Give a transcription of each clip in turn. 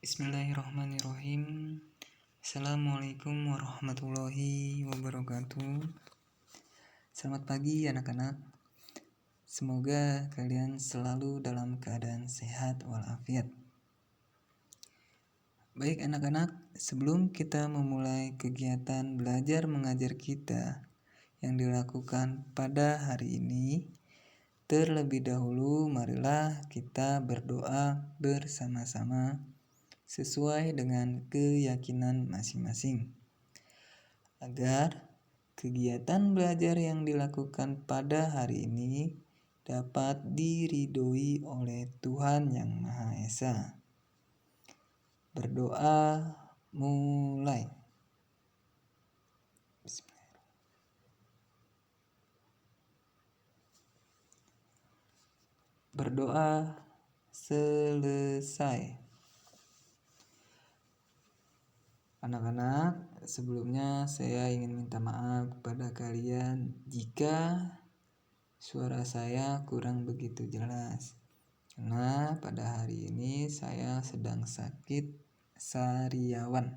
Bismillahirrahmanirrahim. Assalamualaikum warahmatullahi wabarakatuh. Selamat pagi anak-anak. Semoga kalian selalu dalam keadaan sehat walafiat. Baik anak-anak, sebelum kita memulai kegiatan belajar mengajar kita yang dilakukan pada hari ini, terlebih dahulu marilah kita berdoa bersama-sama sesuai dengan keyakinan masing-masing, agar kegiatan belajar yang dilakukan pada hari ini dapat diridhoi oleh Tuhan Yang Maha Esa. Berdoa mulai. Berdoa selesai. Anak-anak, sebelumnya saya ingin minta maaf kepada kalian jika suara saya kurang begitu jelas. Karena pada hari ini saya sedang sakit sariawan.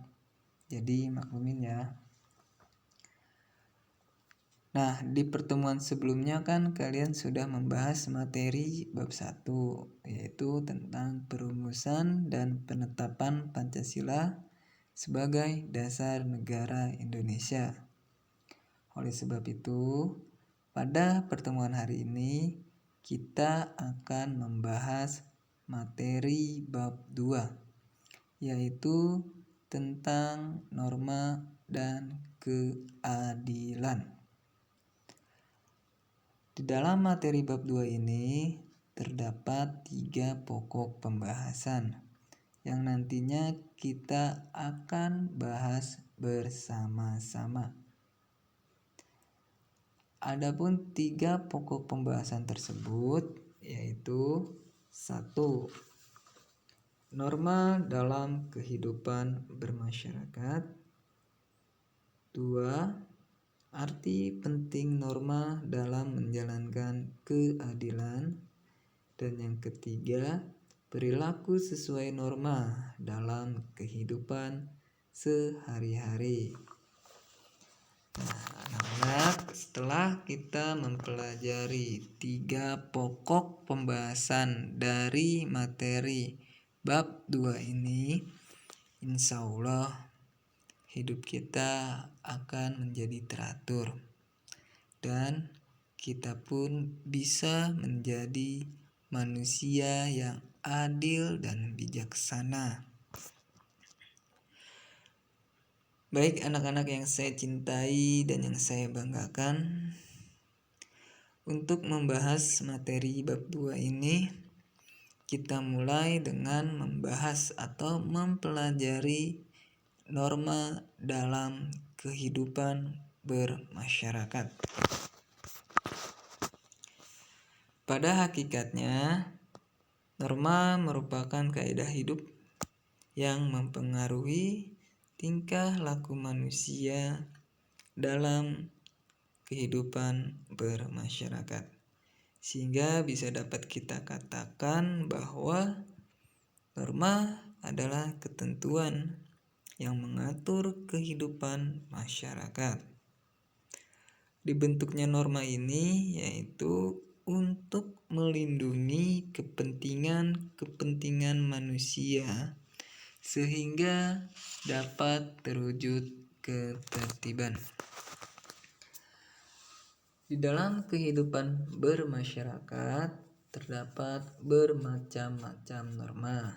Jadi maklumin ya. Nah, di pertemuan sebelumnya kan kalian sudah membahas materi bab 1, yaitu tentang perumusan dan penetapan Pancasila sebagai dasar negara Indonesia. Oleh sebab itu, pada pertemuan hari ini kita akan membahas materi bab 2, yaitu tentang norma dan keadilan. Di dalam materi bab 2 ini terdapat 3 pokok pembahasan yang nantinya kita akan bahas bersama-sama. Adapun 3 pokok pembahasan tersebut yaitu 1. Norma dalam kehidupan bermasyarakat. 2. Arti penting norma dalam menjalankan keadilan. Dan yang ketiga, perilaku sesuai norma dalam kehidupan sehari-hari. Nah, anak-anak, setelah kita mempelajari 3 pokok pembahasan dari materi bab 2 ini, insya Allah hidup kita akan menjadi teratur dan kita pun bisa menjadi manusia yang adil dan bijaksana. Baik anak-anak yang saya cintai dan yang saya banggakan, untuk membahas materi bab 2 ini, kita mulai dengan membahas atau mempelajari norma dalam kehidupan bermasyarakat. Pada hakikatnya, norma merupakan kaidah hidup yang mempengaruhi tingkah laku manusia dalam kehidupan bermasyarakat. Sehingga bisa dapat kita katakan bahwa norma adalah ketentuan yang mengatur kehidupan masyarakat. Dibentuknya norma ini yaitu untuk melindungi kepentingan manusia sehingga dapat terwujud ketertiban. Di dalam kehidupan bermasyarakat terdapat bermacam-macam norma.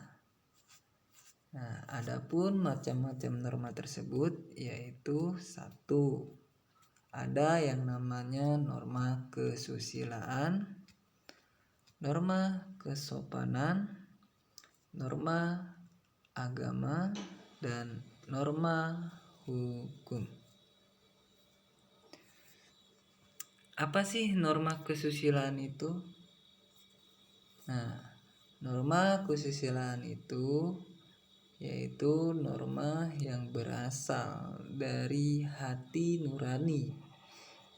Nah, adapun macam-macam norma tersebut yaitu 1. Ada yang namanya norma kesusilaan, norma kesopanan, norma agama, dan norma hukum. Apa sih norma kesusilaan itu? Nah, norma kesusilaan itu yaitu norma yang berasal dari hati nurani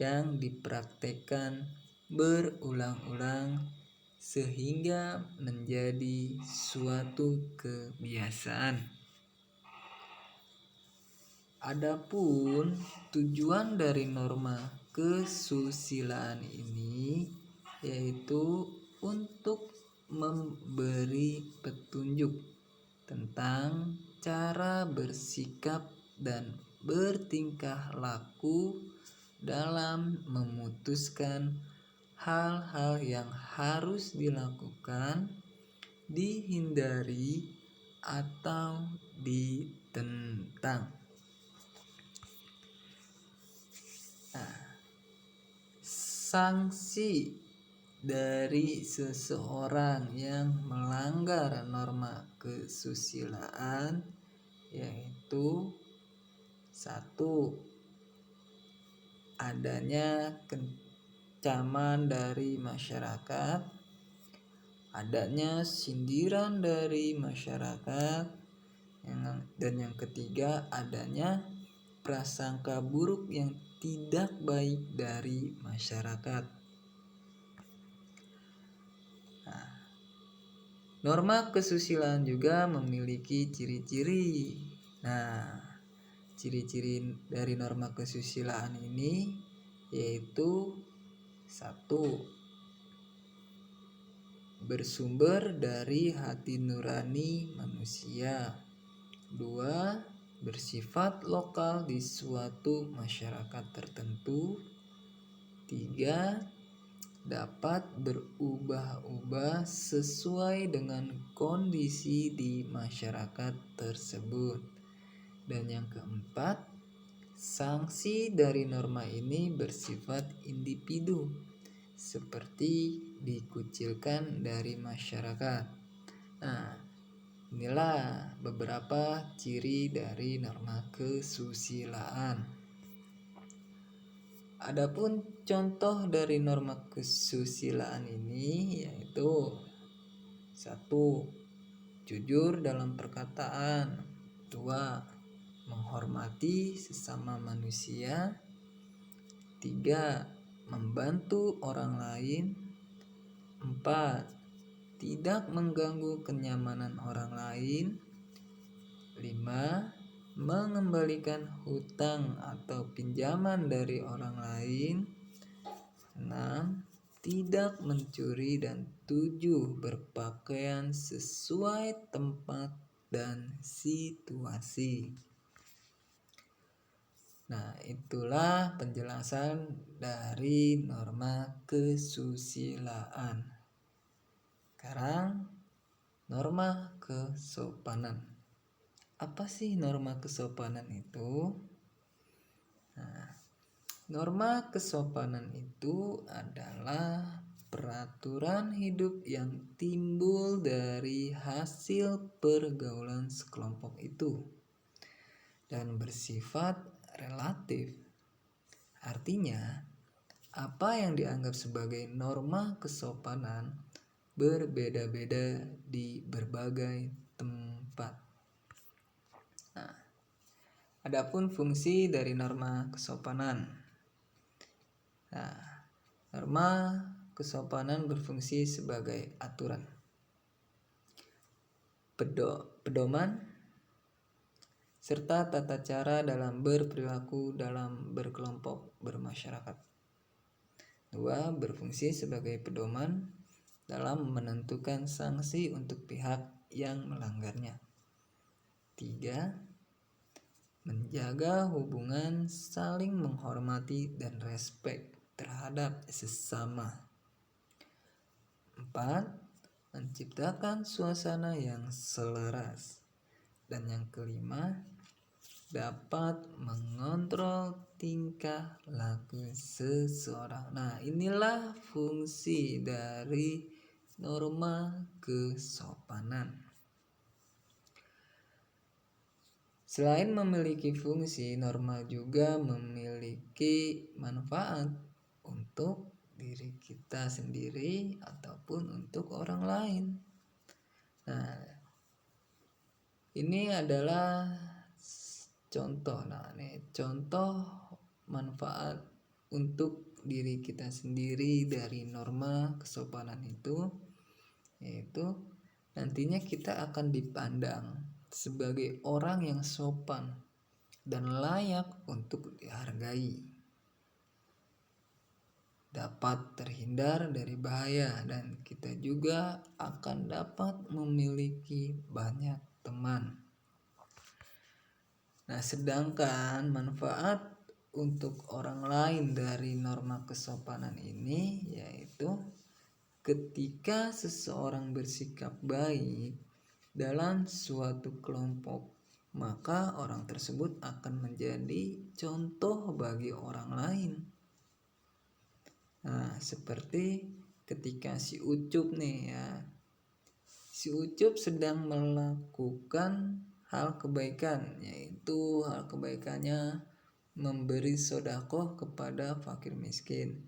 yang dipraktekkan berulang-ulang sehingga menjadi suatu kebiasaan. Adapun tujuan dari norma kesusilaan ini yaitu untuk memberi petunjuk tentang cara bersikap dan bertingkah laku dalam memutuskan hal-hal yang harus dilakukan, dihindari, atau ditentang. Sanksi dari seseorang yang melanggar norma kesusilaan yaitu 1. Adanya kecaman dari masyarakat, adanya sindiran dari masyarakat, dan yang ketiga adanya prasangka buruk yang tidak baik dari masyarakat. Norma kesusilaan juga memiliki ciri-ciri. Ciri-ciri dari norma kesusilaan ini yaitu 1. Bersumber dari hati nurani manusia. 2. Bersifat lokal di suatu masyarakat tertentu. 3. Dapat berubah-ubah sesuai dengan kondisi di masyarakat tersebut. Dan yang keempat, sanksi dari norma ini bersifat individu, seperti dikucilkan dari masyarakat. Inilah beberapa ciri dari norma kesusilaan. Adapun contoh dari norma kesusilaan ini yaitu 1. Jujur dalam perkataan. 2. Menghormati sesama manusia. 3. Membantu orang lain. 4. Tidak mengganggu kenyamanan orang lain. 5. Mengembalikan hutang atau pinjaman dari orang lain. 6. Tidak mencuri. Dan 7. Berpakaian sesuai tempat dan situasi. Itulah penjelasan dari norma kesusilaan. Sekarang norma kesopanan. Apa sih norma kesopanan itu? Norma kesopanan itu adalah peraturan hidup yang timbul dari hasil pergaulan sekelompok itu dan bersifat relatif. Artinya, apa yang dianggap sebagai norma kesopanan berbeda-beda di berbagai tempat. Adapun fungsi dari norma kesopanan. Norma kesopanan berfungsi sebagai aturan, pedoman, serta tata cara dalam berperilaku dalam berkelompok bermasyarakat. 2. Berfungsi sebagai pedoman dalam menentukan sanksi untuk pihak yang melanggarnya. 3. Menjaga hubungan saling menghormati dan respek terhadap sesama. 4. Menciptakan suasana yang selaras. Dan yang kelima, dapat mengontrol tingkah laku seseorang. Inilah fungsi dari norma kesopanan. Selain memiliki fungsi, norma juga memiliki manfaat untuk diri kita sendiri ataupun untuk orang lain. Ini adalah contoh. Contoh manfaat untuk diri kita sendiri dari norma kesopanan itu yaitu nantinya kita akan dipandang sebagai orang yang sopan dan layak untuk dihargai, dapat terhindar dari bahaya, dan kita juga akan dapat memiliki banyak teman. Nah, sedangkan manfaat untuk orang lain dari norma kesopanan ini yaitu ketika seseorang bersikap baik dalam suatu kelompok, maka orang tersebut akan menjadi contoh bagi orang lain. Nah, seperti ketika si Ucup nih ya. Si Ucup sedang melakukan hal kebaikan, yaitu hal kebaikannya memberi sedekah kepada fakir miskin.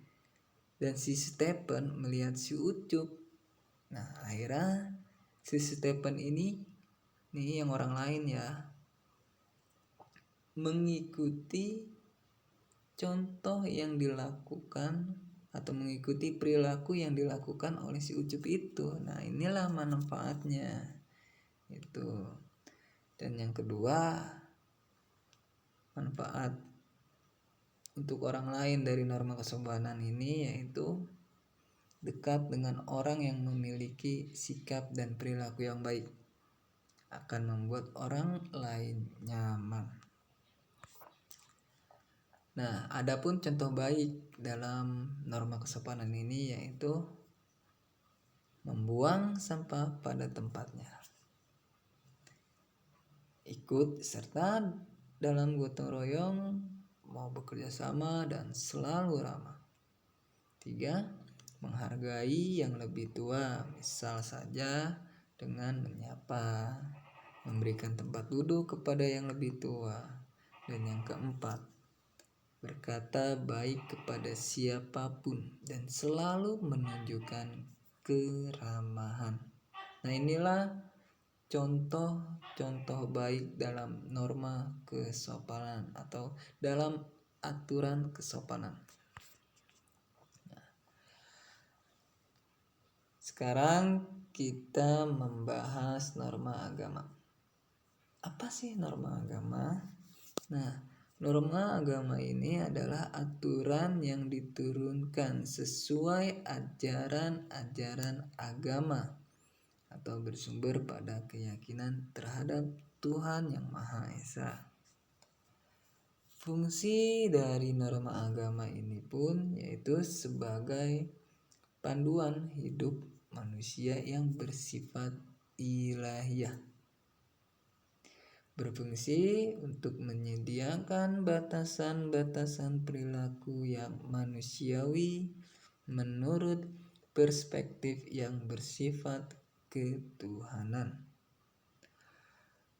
Dan si Stephen melihat si Ucup. Nah, akhirnya si Stephen ini nih yang orang lain ya, mengikuti contoh yang dilakukan atau mengikuti perilaku yang dilakukan oleh si Ucup itu. Nah, inilah manfaatnya itu. Dan yang kedua, manfaat untuk orang lain dari norma kesopanan ini yaitu dekat dengan orang yang memiliki sikap dan perilaku yang baik akan membuat orang lain nyaman. Nah, adapun contoh baik dalam norma kesopanan ini yaitu membuang sampah pada tempatnya, ikut serta dalam gotong royong, mau bekerja sama dan selalu ramah. 3. Menghargai yang lebih tua, misal saja dengan menyapa, memberikan tempat duduk kepada yang lebih tua. Dan yang keempat, berkata baik kepada siapapun dan selalu menunjukkan keramahan. Nah, inilah contoh-contoh baik dalam norma kesopanan atau dalam aturan kesopanan. Nah, sekarang kita membahas norma agama. Apa sih norma agama? Nah, norma agama ini adalah aturan yang diturunkan sesuai ajaran-ajaran agama atau bersumber pada keyakinan terhadap Tuhan Yang Maha Esa. Fungsi dari norma agama ini pun yaitu sebagai panduan hidup manusia yang bersifat ilahiyah. Berfungsi untuk menyediakan batasan-batasan perilaku yang manusiawi menurut perspektif yang bersifat ketuhanan.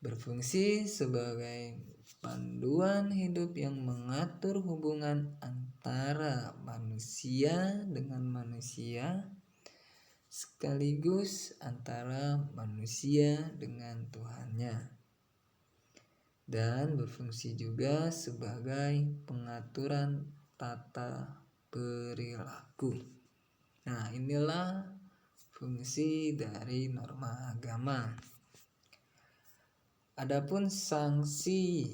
Berfungsi sebagai panduan hidup yang mengatur hubungan antara manusia dengan manusia, sekaligus antara manusia dengan Tuhannya. Dan berfungsi juga sebagai pengaturan tata perilaku. Nah, inilah fungsi dari norma agama. Adapun sanksi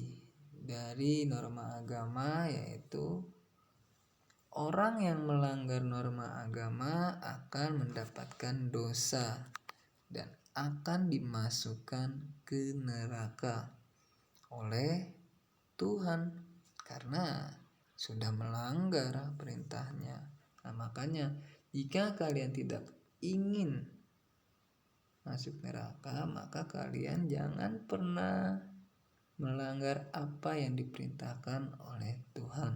dari norma agama yaitu orang yang melanggar norma agama akan mendapatkan dosa dan akan dimasukkan ke neraka oleh Tuhan karena sudah melanggar perintahnya. Nah, makanya jika kalian tidak ingin masuk neraka, maka kalian jangan pernah melanggar apa yang diperintahkan oleh Tuhan.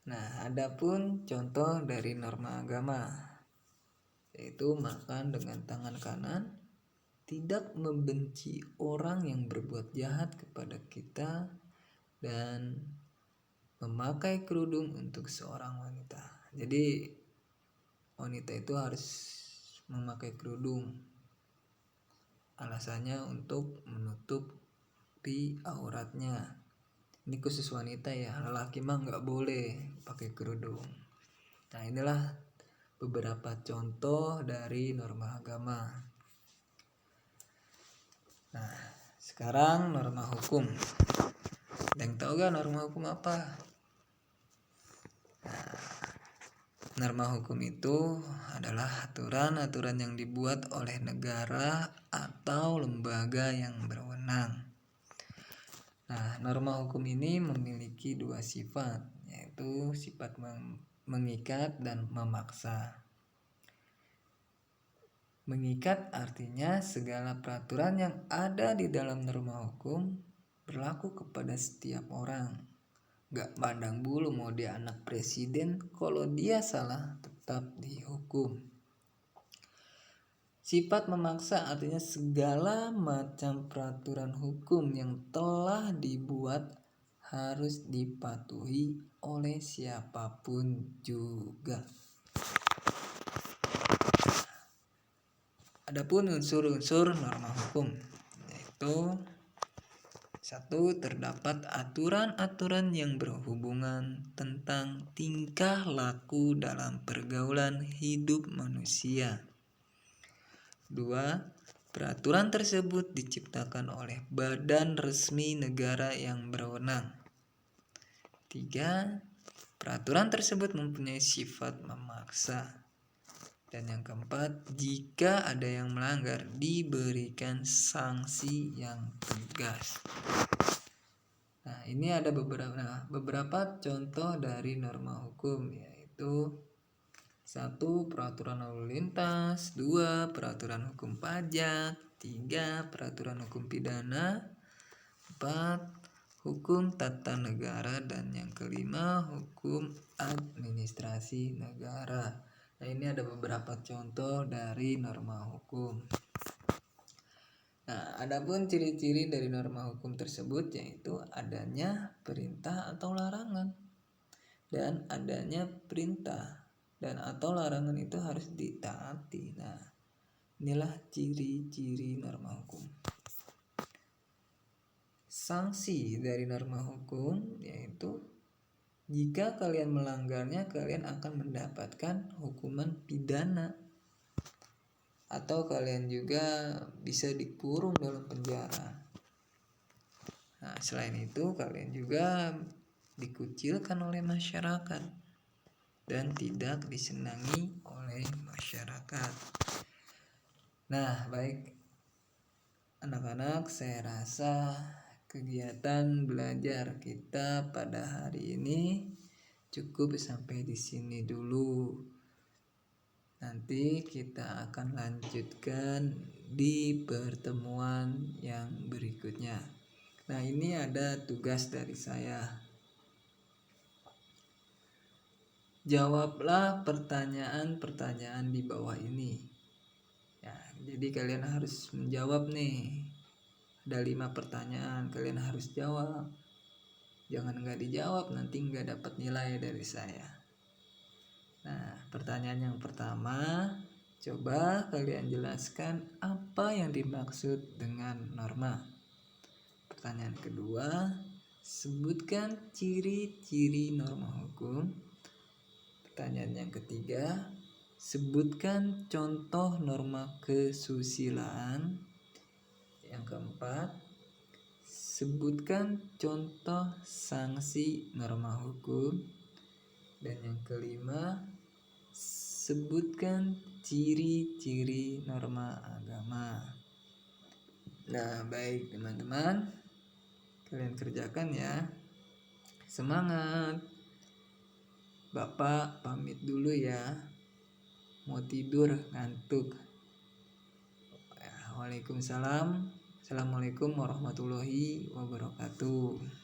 Nah, adapun contoh dari norma agama yaitu makan dengan tangan kanan, tidak membenci orang yang berbuat jahat kepada kita, dan memakai kerudung untuk seorang wanita. Jadi wanita itu harus memakai kerudung. Alasannya untuk menutupi auratnya. Ini khusus wanita ya, lelaki mah nggak boleh pakai kerudung. Nah, inilah beberapa contoh dari norma agama. Nah, sekarang norma hukum. Ada yang tahu gak norma hukum apa? Norma hukum itu adalah aturan-aturan yang dibuat oleh negara atau lembaga yang berwenang. Nah, norma hukum ini memiliki dua sifat, yaitu sifat mengikat dan memaksa. Mengikat artinya segala peraturan yang ada di dalam norma hukum berlaku kepada setiap orang. Gak pandang bulu mau dia anak presiden, kalau dia salah tetap dihukum. Sifat memaksa artinya segala macam peraturan hukum yang telah dibuat harus dipatuhi oleh siapapun juga. Adapun unsur-unsur norma hukum, yaitu 1. Terdapat aturan-aturan yang berhubungan tentang tingkah laku dalam pergaulan hidup manusia. 2. Peraturan tersebut diciptakan oleh badan resmi negara yang berwenang. 3. Peraturan tersebut mempunyai sifat memaksa. Dan yang keempat, jika ada yang melanggar diberikan sanksi yang tegas. Nah, ini ada beberapa contoh dari norma hukum, yaitu 1. Peraturan lalu lintas, 2. Peraturan hukum pajak, 3. Peraturan hukum pidana, 4. Hukum tata negara, dan yang kelima hukum administrasi negara. Nah, ini ada beberapa contoh dari norma hukum. Nah, adapun ciri-ciri dari norma hukum tersebut yaitu adanya perintah atau larangan. Dan adanya perintah dan atau larangan itu harus ditaati. Nah, inilah ciri-ciri norma hukum. Sanksi dari norma hukum yaitu jika kalian melanggarnya, kalian akan mendapatkan hukuman pidana. Atau kalian juga bisa dikurung dalam penjara. Nah, selain itu kalian juga dikucilkan oleh masyarakat dan tidak disenangi oleh masyarakat. Nah, baik anak-anak, saya rasa kegiatan belajar kita pada hari ini cukup sampai di sini dulu. Nanti kita akan lanjutkan di pertemuan yang berikutnya. Nah, ini ada tugas dari saya. Jawablah pertanyaan-pertanyaan di bawah ini. Ya, jadi kalian harus menjawab nih. Ada 5 pertanyaan, kalian harus jawab. Jangan nggak dijawab, nanti nggak dapat nilai dari saya. Nah, pertanyaan yang pertama, coba kalian jelaskan apa yang dimaksud dengan norma. Pertanyaan kedua, sebutkan ciri-ciri norma hukum. Pertanyaan yang ketiga, sebutkan contoh norma kesusilaan. Yang keempat, sebutkan contoh sanksi norma hukum. Dan yang kelima, sebutkan ciri-ciri norma agama. Nah, baik teman-teman, kalian kerjakan ya. Semangat. Bapak pamit dulu ya. Mau tidur, ngantuk. Waalaikumsalam. Assalamualaikum warahmatullahi wabarakatuh.